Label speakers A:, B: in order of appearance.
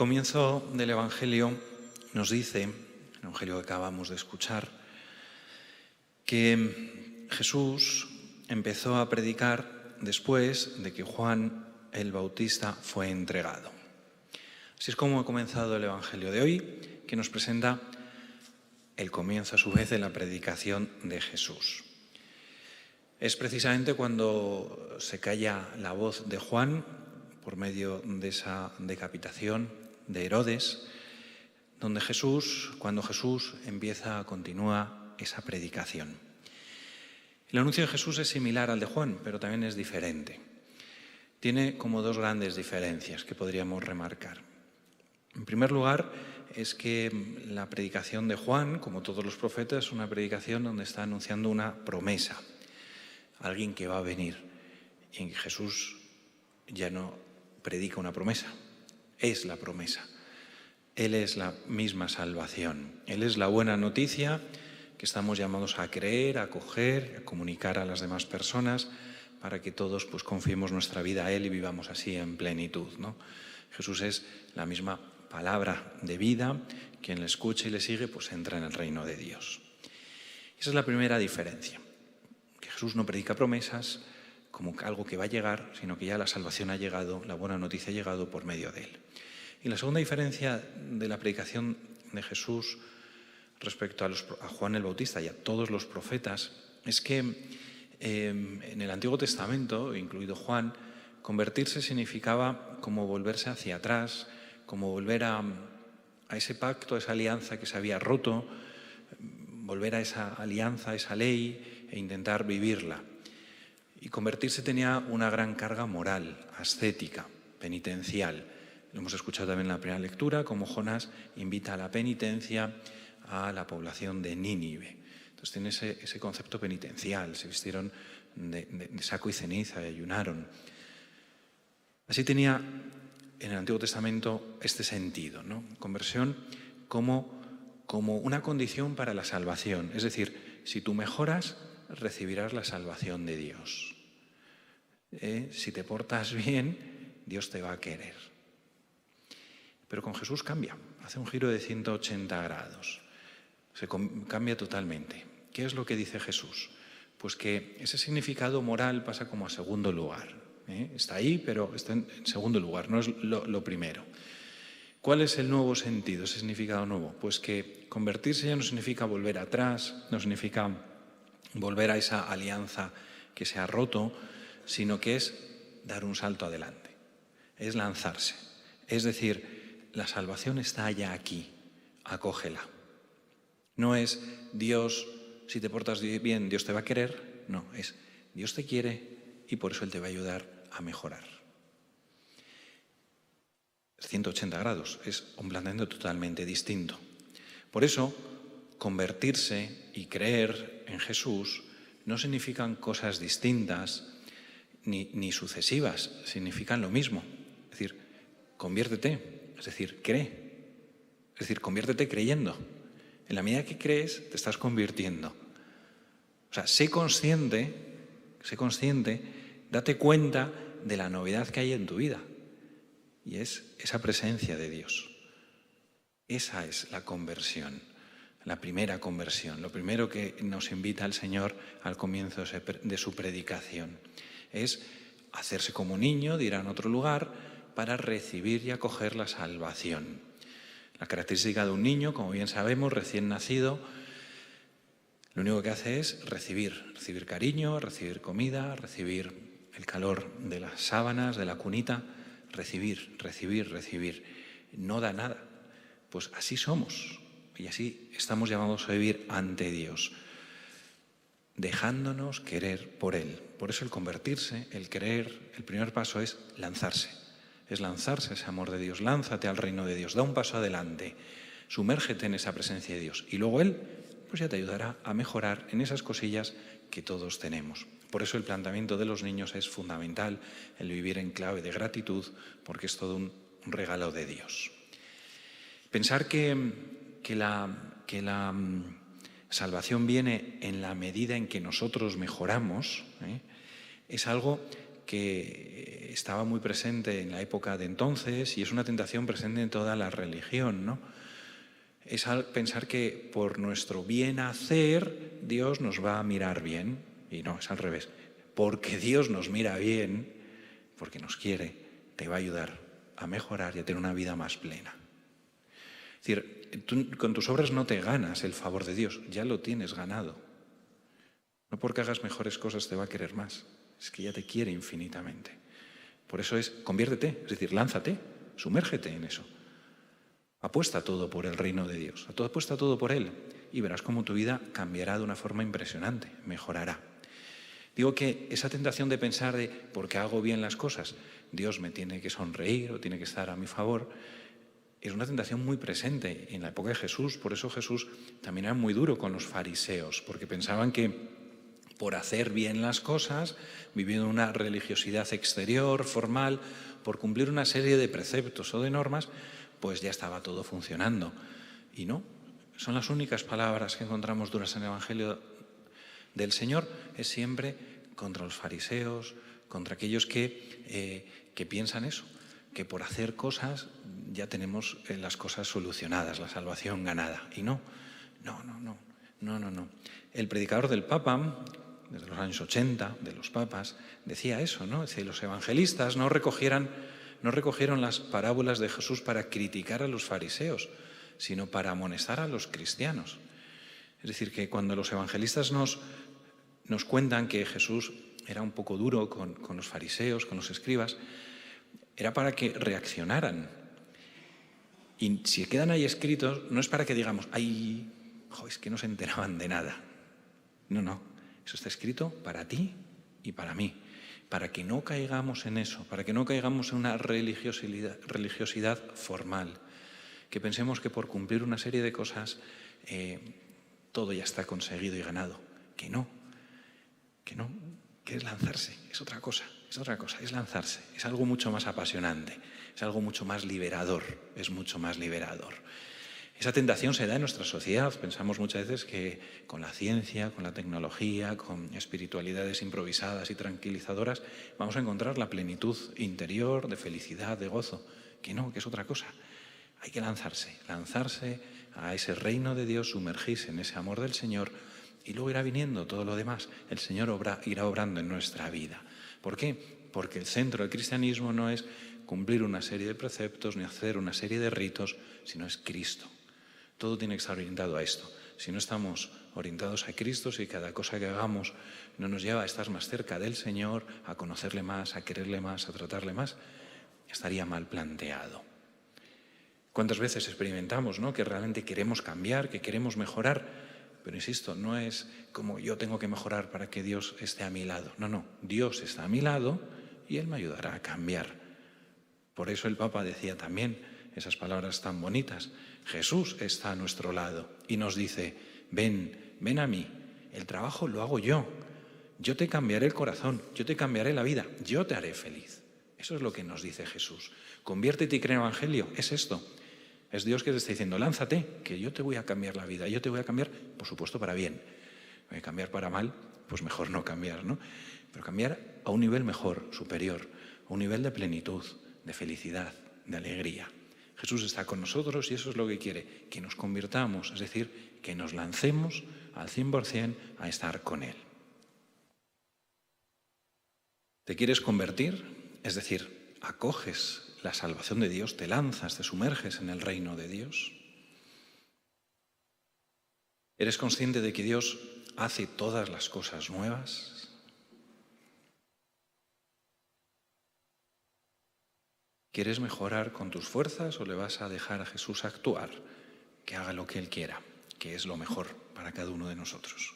A: comienzo del Evangelio nos dice, el Evangelio que acabamos de escuchar, que Jesús empezó a predicar después de que Juan el Bautista fue entregado. Así es como ha comenzado el Evangelio de hoy, que nos presenta el comienzo a su vez de la predicación de Jesús. Es precisamente cuando se calla la voz de Juan por medio de esa decapitación de Herodes, cuando Jesús continúa esa predicación. El anuncio de Jesús es similar al de Juan, pero también es diferente. Tiene como dos grandes diferencias que podríamos remarcar. En primer lugar, es que la predicación de Juan, como todos los profetas, es una predicación donde está anunciando una promesa, alguien que va a venir. Y Jesús ya no predica una promesa, es la promesa. Él es la misma salvación. Él es la buena noticia que estamos llamados a creer, a acoger, a comunicar a las demás personas para que todos confiemos nuestra vida a Él y vivamos así en plenitud, ¿no? Jesús es la misma palabra de vida. Quien le escucha y le sigue, entra en el reino de Dios. Esa es la primera diferencia. Que Jesús no predica promesas como algo que va a llegar, sino que ya la salvación ha llegado, la buena noticia ha llegado por medio de Él. Y la segunda diferencia de la predicación de Jesús respecto a Juan el Bautista y a todos los profetas es que en el Antiguo Testamento, incluido Juan, convertirse significaba como volverse hacia atrás, como volver a ese pacto, a esa alianza que se había roto, volver a esa alianza, a esa ley e intentar vivirla. Y convertirse tenía una gran carga moral, ascética, penitencial. Lo hemos escuchado también en la primera lectura, como Jonás invita a la penitencia a la población de Nínive. Entonces tiene ese concepto penitencial, se vistieron de saco y ceniza y ayunaron. Así tenía en el Antiguo Testamento este sentido, ¿no? Conversión como una condición para la salvación. Es decir, si tú mejoras, recibirás la salvación de Dios. Si te portas bien, Dios te va a querer. Pero con Jesús cambia, hace un giro de 180 grados, cambia totalmente. ¿Qué es lo que dice Jesús? Pues que ese significado moral pasa como a segundo lugar. Está ahí, pero está en segundo lugar, no es lo primero. ¿Cuál es el nuevo sentido, ese significado nuevo? Pues que convertirse ya no significa volver atrás, no significa volver a esa alianza que se ha roto, sino que es dar un salto adelante, es lanzarse. Es decir, la salvación está ya aquí, acógela. No es Dios, si te portas bien, Dios te va a querer. No, es Dios te quiere y por eso Él te va a ayudar a mejorar. 180 grados, es un planteamiento totalmente distinto. Por eso, convertirse y creer en Jesús no significan cosas distintas ni sucesivas, significan lo mismo. Es decir, conviértete. Es decir, cree. Es decir, conviértete creyendo. En la medida que crees, te estás convirtiendo. O sea, sé consciente, date cuenta de la novedad que hay en tu vida. Y es esa presencia de Dios. Esa es la conversión, la primera conversión. Lo primero que nos invita el Señor al comienzo de su predicación es hacerse como niño, de ir a otro lugar, para recibir y acoger la salvación. La característica de un niño, como bien sabemos, recién nacido, lo único que hace es recibir cariño, recibir comida, recibir el calor de las sábanas, de la cunita, recibir. No da nada. Pues así somos y así estamos llamados a vivir ante Dios, dejándonos querer por Él. Por eso el convertirse, el creer, el primer paso es lanzarse. Es lanzarse a ese amor de Dios, lánzate al reino de Dios, da un paso adelante, sumérgete en esa presencia de Dios y luego Él ya te ayudará a mejorar en esas cosillas que todos tenemos. Por eso el planteamiento de los niños es fundamental, el vivir en clave de gratitud, porque es todo un regalo de Dios. Pensar que la salvación viene en la medida en que nosotros mejoramos, es algo que estaba muy presente en la época de entonces y es una tentación presente en toda la religión, ¿no? Es al pensar que por nuestro bien hacer Dios nos va a mirar bien, y no, es al revés. Porque Dios nos mira bien, porque nos quiere, te va a ayudar a mejorar y a tener una vida más plena. Es decir, tú con tus obras no te ganas el favor de Dios, ya lo tienes ganado. No porque hagas mejores cosas te va a querer más, es que ya te quiere infinitamente. Por eso es, conviértete, es decir, lánzate, sumérgete en eso. Apuesta todo por el reino de Dios, apuesta todo por Él y verás cómo tu vida cambiará de una forma impresionante, mejorará. Digo que esa tentación de pensar de porque hago bien las cosas, Dios me tiene que sonreír o tiene que estar a mi favor, es una tentación muy presente en la época de Jesús. Por eso Jesús también era muy duro con los fariseos, porque pensaban que por hacer bien las cosas, viviendo una religiosidad exterior, formal, por cumplir una serie de preceptos o de normas, pues ya estaba todo funcionando. Y no, son las únicas palabras que encontramos duras en el Evangelio del Señor, es siempre contra los fariseos, contra aquellos que piensan eso, que por hacer cosas ya tenemos las cosas solucionadas, la salvación ganada. Y no. El predicador del Papa, desde los años 80, de los papas, decía eso, ¿no? Es decir, los evangelistas no recogieron las parábolas de Jesús para criticar a los fariseos, sino para amonestar a los cristianos. Es decir, que cuando los evangelistas nos cuentan que Jesús era un poco duro con los fariseos, con los escribas, era para que reaccionaran. Y si quedan ahí escritos, no es para que digamos, ¡ay, es que no se enteraban de nada! No, eso está escrito para ti y para mí, para que no caigamos en eso, para que no caigamos en una religiosidad formal, que pensemos que por cumplir una serie de cosas todo ya está conseguido y ganado. Que no, que es lanzarse, es otra cosa, es lanzarse, es algo mucho más apasionante, es algo mucho más liberador, es mucho más liberador. Esa tentación se da en nuestra sociedad. Pensamos muchas veces que con la ciencia, con la tecnología, con espiritualidades improvisadas y tranquilizadoras vamos a encontrar la plenitud interior de felicidad, de gozo. Que no, que es otra cosa. Hay que lanzarse a ese reino de Dios, sumergirse en ese amor del Señor y luego irá viniendo todo lo demás. El Señor irá obrando en nuestra vida. ¿Por qué? Porque el centro del cristianismo no es cumplir una serie de preceptos ni hacer una serie de ritos, sino es Cristo. Todo tiene que estar orientado a esto. Si no estamos orientados a Cristo, si cada cosa que hagamos no nos lleva a estar más cerca del Señor, a conocerle más, a quererle más, a tratarle más, estaría mal planteado. ¿Cuántas veces experimentamos, ¿no?, que realmente queremos cambiar, que queremos mejorar? Pero insisto, no es como yo tengo que mejorar para que Dios esté a mi lado. No, Dios está a mi lado y Él me ayudará a cambiar. Por eso el Papa decía también esas palabras tan bonitas. Jesús está a nuestro lado y nos dice, ven a mí, el trabajo lo hago yo te cambiaré el corazón, yo te cambiaré la vida, yo te haré feliz. Eso es lo que nos dice Jesús. Conviértete y cree en el Evangelio, es esto. Es Dios que te está diciendo, lánzate, que yo te voy a cambiar la vida, yo te voy a cambiar, por supuesto, para bien. Voy a cambiar para mal, pues mejor no cambiar, ¿no? Pero cambiar a un nivel mejor, superior, a un nivel de plenitud, de felicidad, de alegría. Jesús está con nosotros y eso es lo que quiere, que nos convirtamos, es decir, que nos lancemos al 100% a estar con Él. ¿Te quieres convertir? Es decir, acoges la salvación de Dios, te lanzas, te sumerges en el reino de Dios. ¿Eres consciente de que Dios hace todas las cosas nuevas? ¿Quieres mejorar con tus fuerzas o le vas a dejar a Jesús actuar, que haga lo que Él quiera, que es lo mejor para cada uno de nosotros?